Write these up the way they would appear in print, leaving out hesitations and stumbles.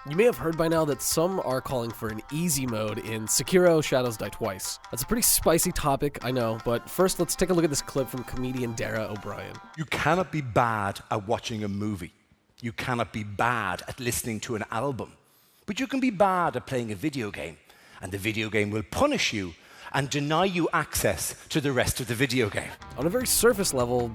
You may have heard by now that some are calling for an easy mode in Sekiro Shadows Die Twice. That's a pretty spicy topic, I know, but first let's take a look at this clip from comedian Dara O'Brien. You cannot be bad at watching a movie. You cannot be bad at listening to an album. But you can be bad at playing a video game, and the video game will punish you and deny you access to the rest of the video game. On a very surface level,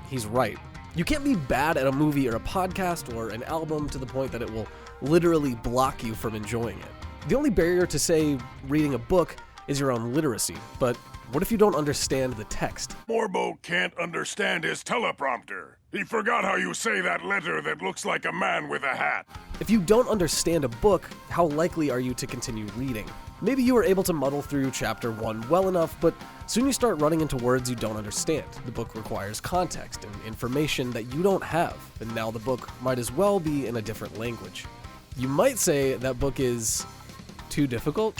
he's right. You can't be bad at a movie or a podcast or an album to the point that it will literally block you from enjoying it. The only barrier to, say, reading a book is your own literacy, but what if you don't understand the text? Morbo can't understand his teleprompter. He forgot how you say that letter that looks like a man with a hat. If you don't understand a book, how likely are you to continue reading? Maybe you were able to muddle through chapter 1 well enough, but soon you start running into words you don't understand. The book requires context and information that you don't have, and now the book might as well be in a different language. You might say that book is too difficult.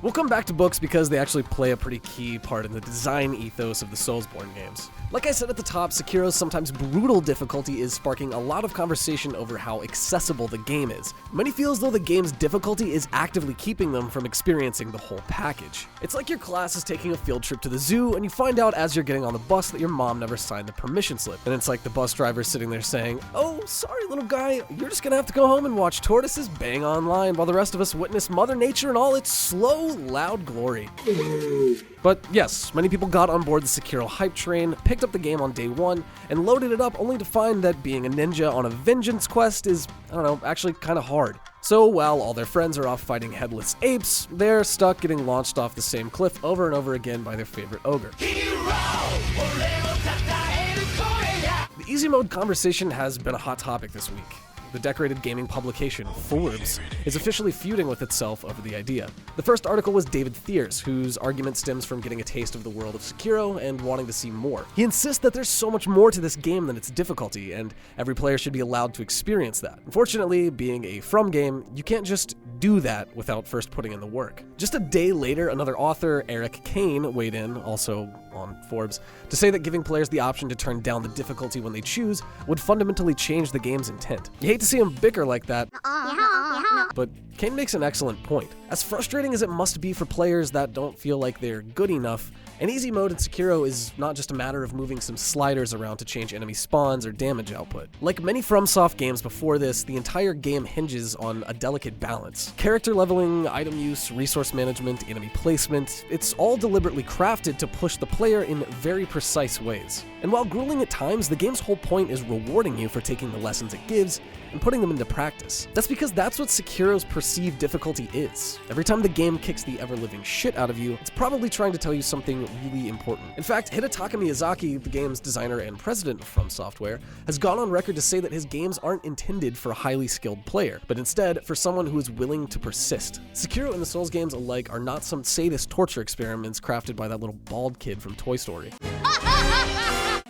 We'll come back to books because they actually play a pretty key part in the design ethos of the Soulsborne games. Like I said at the top, Sekiro's sometimes brutal difficulty is sparking a lot of conversation over how accessible the game is. Many feel as though the game's difficulty is actively keeping them from experiencing the whole package. It's like your class is taking a field trip to the zoo and you find out as you're getting on the bus that your mom never signed the permission slip. And it's like the bus driver sitting there saying, "Oh, sorry little guy, you're just gonna have to go home and watch tortoises bang online while the rest of us witness Mother Nature in all its slow, loud glory." But yes, many people got on board the Sekiro hype train, picked up the game on day one, and loaded it up only to find that being a ninja on a vengeance quest is, actually kind of hard. So while all their friends are off fighting headless apes, they're stuck getting launched off the same cliff over and over again by their favorite ogre. The easy mode conversation has been a hot topic this week. The decorated gaming publication, Forbes, is officially feuding with itself over the idea. The first article was David Thiers, whose argument stems from getting a taste of the world of Sekiro and wanting to see more. He insists that there's so much more to this game than its difficulty, and every player should be allowed to experience that. Unfortunately, being a From game, you can't just do that without first putting in the work. Just a day later, another author, Eric Kane, weighed in, also on Forbes, to say that giving players the option to turn down the difficulty when they choose would fundamentally change the game's intent. You hate to see him bicker like that, but Kane makes an excellent point. As frustrating as it must be for players that don't feel like they're good enough, an easy mode in Sekiro is not just a matter of moving some sliders around to change enemy spawns or damage output. Like many FromSoft games before this, the entire game hinges on a delicate balance. Character leveling, item use, resource management, enemy placement, it's all deliberately crafted to push the player in very precise ways. And while grueling at times, the game's whole point is rewarding you for taking the lessons it gives and putting them into practice. That's because that's what Sekiro's perceived difficulty is. Every time the game kicks the ever-living shit out of you, it's probably trying to tell you something really important. In fact, Hidetaka Miyazaki, the game's designer and president of From Software, has gone on record to say that his games aren't intended for a highly skilled player, but instead for someone who is willing to persist. Sekiro and the Souls games alike are not some sadist torture experiments crafted by that little bald kid from Toy Story.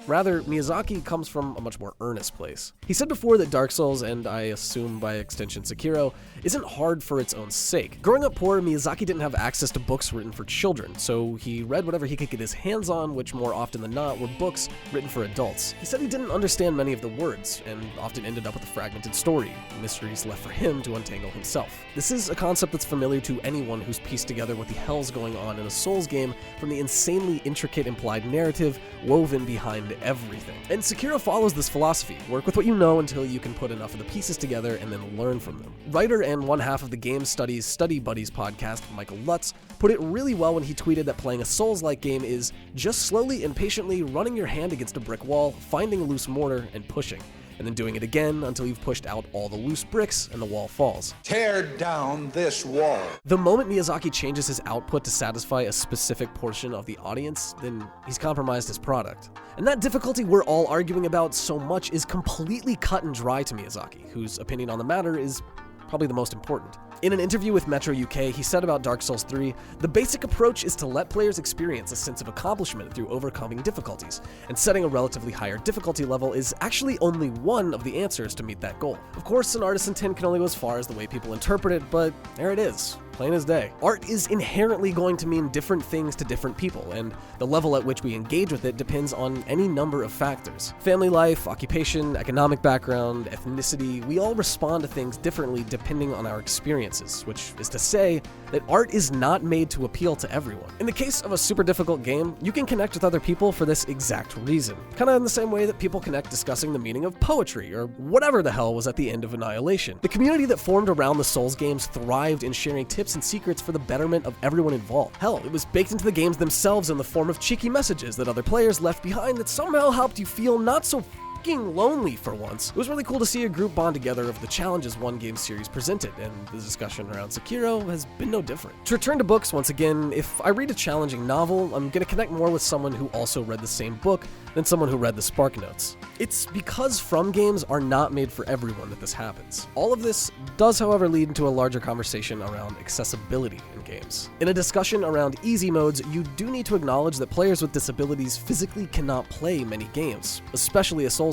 Rather, Miyazaki comes from a much more earnest place. He said before that Dark Souls, and I assume by extension Sekiro, isn't hard for its own sake. Growing up poor, Miyazaki didn't have access to books written for children, so he read whatever he could get his hands on, which more often than not were books written for adults. He said he didn't understand many of the words, and often ended up with a fragmented story, mysteries left for him to untangle himself. This is a concept that's familiar to anyone who's pieced together what the hell's going on in a Souls game from the insanely intricate implied narrative woven behind everything. And Sekiro follows this philosophy. Work with what you know until you can put enough of the pieces together and then learn from them. Writer and one half of the Game Studies Study Buddies podcast, Michael Lutz, put it really well when he tweeted that playing a Souls-like game is just slowly and patiently running your hand against a brick wall, finding a loose mortar, and pushing. And then doing it again until you've pushed out all the loose bricks and the wall falls. Tear down this wall. The moment Miyazaki changes his output to satisfy a specific portion of the audience, then he's compromised his product. And that difficulty we're all arguing about so much is completely cut and dry to Miyazaki, whose opinion on the matter is probably the most important. In an interview with Metro UK, he said about Dark Souls 3, "The basic approach is to let players experience a sense of accomplishment through overcoming difficulties, and setting a relatively higher difficulty level is actually only one of the answers to meet that goal. Of course, an artist's intent can only go as far as the way people interpret it, but there it is. plain as day. Art is inherently going to mean different things to different people, and the level at which we engage with it depends on any number of factors. Family life, occupation, economic background, ethnicity, we all respond to things differently depending on our experiences, which is to say that art is not made to appeal to everyone. In the case of a super difficult game, you can connect with other people for this exact reason. Kinda in the same way that people connect discussing the meaning of poetry, or whatever the hell was at the end of Annihilation. The community that formed around the Souls games thrived in sharing tips and secrets for the betterment of everyone involved. Hell, it was baked into the games themselves in the form of cheeky messages that other players left behind that somehow helped you feel not so lonely for once. It was really cool to see a group bond together of the challenges one game series presented, and the discussion around Sekiro has been no different. To return to books once again, if I read a challenging novel, I'm gonna connect more with someone who also read the same book than someone who read the Spark Notes. It's because From games are not made for everyone that this happens. All of this does, however, lead into a larger conversation around accessibility in games. In a discussion around easy modes, you do need to acknowledge that players with disabilities physically cannot play many games, especially a Soulsborne.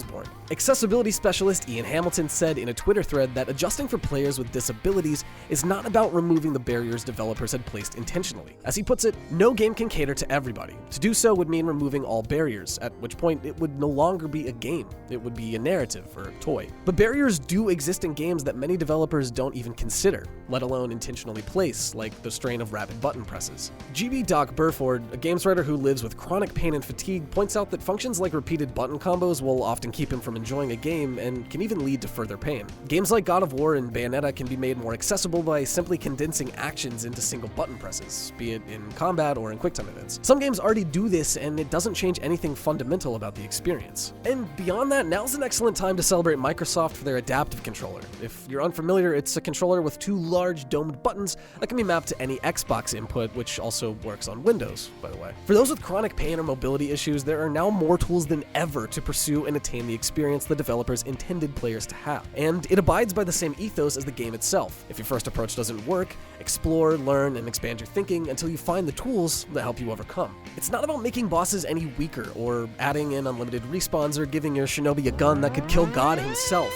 Accessibility specialist Ian Hamilton said in a Twitter thread that adjusting for players with disabilities is not about removing the barriers developers had placed intentionally. As he puts it, no game can cater to everybody. To do so would mean removing all barriers, at which point it would no longer be a game. It would be a narrative or a toy. But barriers do exist in games that many developers don't even consider, let alone intentionally place, like the strain of rapid button presses. GB Doc Burford, a games writer who lives with chronic pain and fatigue, points out that functions like repeated button combos will often keep him from enjoying a game and can even lead to further pain. Games like God of War and Bayonetta can be made more accessible by simply condensing actions into single button presses, be it in combat or in QuickTime events. Some games already do this, and it doesn't change anything fundamental about the experience. And beyond that, now's an excellent time to celebrate Microsoft for their adaptive controller. If you're unfamiliar, it's a controller with two large domed buttons that can be mapped to any Xbox input, which also works on Windows, by the way. For those with chronic pain or mobility issues, there are now more tools than ever to pursue and attain the experience the developers intended players to have. And it abides by the same ethos as the game itself. If your first approach doesn't work, explore, learn, and expand your thinking until you find the tools that help you overcome. It's not about making bosses any weaker, or adding in unlimited respawns, or giving your shinobi a gun that could kill God himself.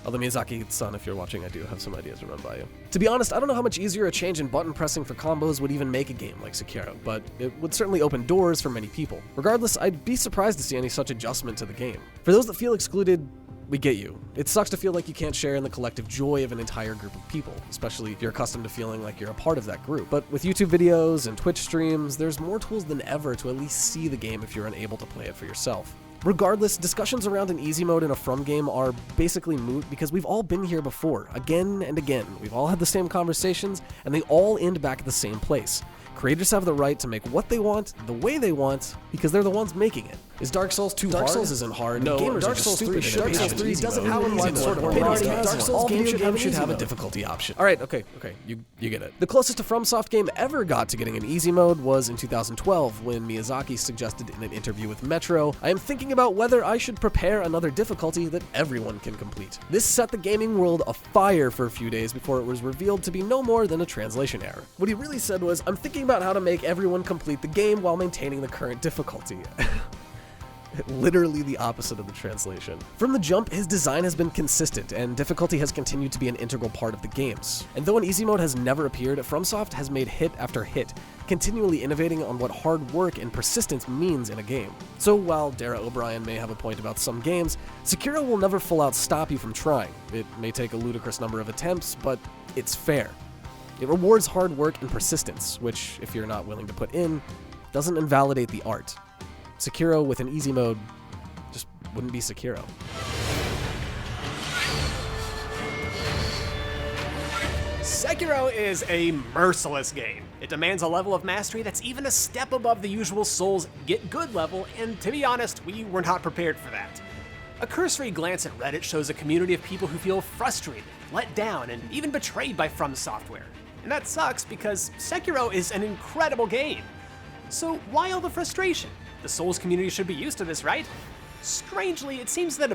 Although Miyazaki-san, if you're watching, I do have some ideas to run by you. To be honest, I don't know how much easier a change in button pressing for combos would even make a game like Sekiro, but it would certainly open doors for many people. Regardless, I'd be surprised to see any such adjustment to the game. For those that feel excluded, we get you. It sucks to feel like you can't share in the collective joy of an entire group of people, especially if you're accustomed to feeling like you're a part of that group. But with YouTube videos and Twitch streams, there's more tools than ever to at least see the game if you're unable to play it for yourself. Regardless, discussions around an easy mode in a From game are basically moot because we've all been here before, again and again. We've all had the same conversations, and they all end back at the same place. Creators have the right to make what they want, the way they want, because they're the ones making it. Is Dark Souls too hard? Dark Souls isn't hard. No, gamers Dark Souls 3 should. Dark Souls 3 doesn't have a sort of Dark Souls games should have a difficulty option. All right, okay, you get it. The closest a FromSoft game ever got to getting an easy mode was in 2012 when Miyazaki suggested in an interview with Metro, "I am thinking about whether I should prepare another difficulty that everyone can complete." This set the gaming world afire for a few days before it was revealed to be no more than a translation error. What he really said was, "I'm thinking about how to make everyone complete the game while maintaining the current difficulty." Literally the opposite of the translation. From the jump, his design has been consistent, and difficulty has continued to be an integral part of the games. And though an easy mode has never appeared, FromSoft has made hit after hit, continually innovating on what hard work and persistence means in a game. So while Dara O'Brien may have a point about some games, Sekiro will never full out stop you from trying. It may take a ludicrous number of attempts, but it's fair. It rewards hard work and persistence, which, if you're not willing to put in, doesn't invalidate the art. Sekiro with an easy mode just wouldn't be Sekiro. Sekiro is a merciless game. It demands a level of mastery that's even a step above the usual Souls get good level, and to be honest, we were not prepared for that. A cursory glance at Reddit shows a community of people who feel frustrated, let down, and even betrayed by From Software. And that sucks because Sekiro is an incredible game. So why all the frustration? The Souls community should be used to this, right? Strangely, it seems that